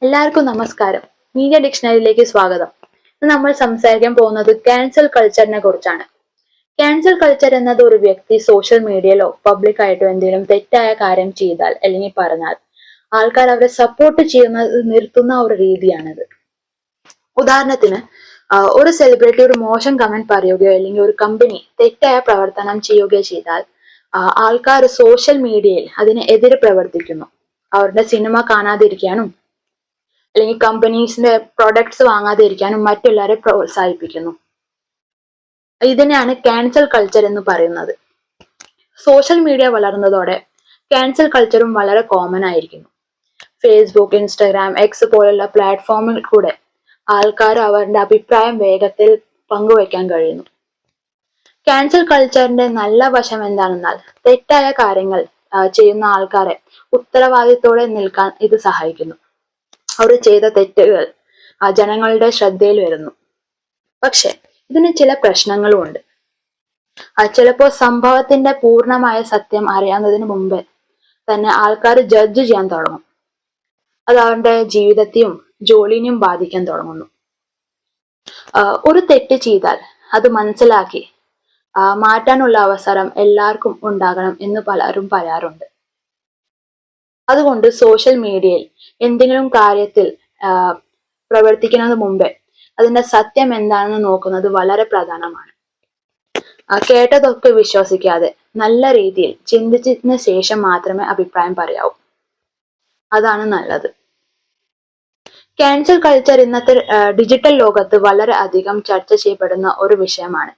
എല്ലാവർക്കും നമസ്കാരം. മീഡിയ ഡിക്ഷണറിയിലേക്ക് സ്വാഗതം. ഇന്ന് നമ്മൾ സംസാരിക്കാൻ പോകുന്നത് ക്യാൻസൽ കൾച്ചറിനെ കുറിച്ചാണ്. ക്യാൻസൽ കൾച്ചർ എന്നത് ഒരു വ്യക്തി സോഷ്യൽ മീഡിയയിലോ പബ്ലിക് ആയിട്ടോ എന്തെങ്കിലും തെറ്റായ കാര്യം ചെയ്താൽ അല്ലെങ്കിൽ പറഞ്ഞാൽ ആൾക്കാർ അവരെ സപ്പോർട്ട് ചെയ്യുന്നത് നിർത്തുന്ന ഒരു രീതിയാണിത്. ഉദാഹരണത്തിന് ഒരു സെലിബ്രിറ്റി ഒരു മോശം കമന്റ് പറയുകയോ അല്ലെങ്കിൽ ഒരു കമ്പനി തെറ്റായ പ്രവർത്തനം ചെയ്യുകയോ ചെയ്താൽ ആൾക്കാർ സോഷ്യൽ മീഡിയയിൽ അതിന് എതിരെ പ്രവർത്തിക്കുന്നു. അവരുടെ സിനിമ കാണാതിരിക്കാനും അല്ലെങ്കിൽ കമ്പനീസിന്റെ പ്രൊഡക്ട്സ് വാങ്ങാതിരിക്കാനും മറ്റുള്ളവരെ പ്രോത്സാഹിപ്പിക്കുന്നു. ഇതിനെയാണ് ക്യാൻസൽ കൾച്ചർ എന്ന് പറയുന്നത്. സോഷ്യൽ മീഡിയ വളർന്നതോടെ ക്യാൻസൽ കൾച്ചറും വളരെ കോമൺ ആയിരിക്കുന്നു. ഫേസ്ബുക്ക്, ഇൻസ്റ്റാഗ്രാം, എക്സ് പോലുള്ള പ്ലാറ്റ്ഫോമിൽ കൂടെ ആൾക്കാർ അവരുടെ അഭിപ്രായം വേഗത്തിൽ പങ്കുവയ്ക്കാൻ കഴിയുന്നു. ക്യാൻസൽ കൾച്ചറിന്റെ നല്ല വശം എന്താണെന്നാൽ തെറ്റായ കാര്യങ്ങൾ ചെയ്യുന്ന ആൾക്കാരെ ഉത്തരവാദിത്തോടെ നിൽക്കാൻ ഇത് സഹായിക്കുന്നു. അവർ ചെയ്ത തെറ്റുകൾ ജനങ്ങളുടെ ശ്രദ്ധയിൽ വരുന്നു. പക്ഷെ ഇതിന് ചില പ്രശ്നങ്ങളും ഉണ്ട്. ചിലപ്പോൾ സംഭവത്തിന്റെ പൂർണ്ണമായ സത്യം അറിയാവുന്നതിന് മുമ്പ് തന്നെ ആൾക്കാർ ജഡ്ജ് ചെയ്യാൻ തുടങ്ങും. അത് അവരുടെ ജീവിതത്തെയും ജോലിനെയും ബാധിക്കാൻ തുടങ്ങുന്നു. ഒരു തെറ്റ് ചെയ്താൽ അത് മനസ്സിലാക്കി മാറ്റാനുള്ള അവസരം എല്ലാവർക്കും ഉണ്ടാകണം എന്ന് പലരും പറയാറുണ്ട്. അതുകൊണ്ട് സോഷ്യൽ മീഡിയയിൽ എന്തെങ്കിലും കാര്യത്തിൽ പ്രവർത്തിക്കുന്നതിന് മുമ്പേ അതിന്റെ സത്യം എന്താണെന്ന് നോക്കുന്നത് വളരെ പ്രധാനമാണ്. കേട്ടതൊക്കെ വിശ്വസിക്കാതെ നല്ല രീതിയിൽ ചിന്തിച്ചതിന് ശേഷം മാത്രമേ അഭിപ്രായം പറയാവൂ. അതാണ് നല്ലത്. ക്യാൻസൽ കൾച്ചർ ഇന്നത്തെ ഡിജിറ്റൽ ലോകത്ത് വളരെ അധികം ചർച്ച ചെയ്യപ്പെടുന്ന ഒരു വിഷയമാണ്.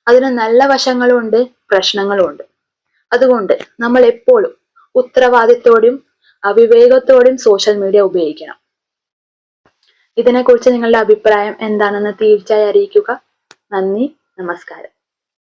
അതിന് നല്ല വശങ്ങളും ഉണ്ട്, പ്രശ്നങ്ങളും ഉണ്ട്. അതുകൊണ്ട് നമ്മൾ എപ്പോഴും ഉത്തരവാദിത്തോടെയും വിവേകത്തോടെയും സോഷ്യൽ മീഡിയ ഉപയോഗിക്കണം. ഇതിനെക്കുറിച്ച് നിങ്ങളുടെ അഭിപ്രായം എന്താണെന്ന് തീർച്ചയായും അറിയിക്കുക. നന്ദി, നമസ്കാരം.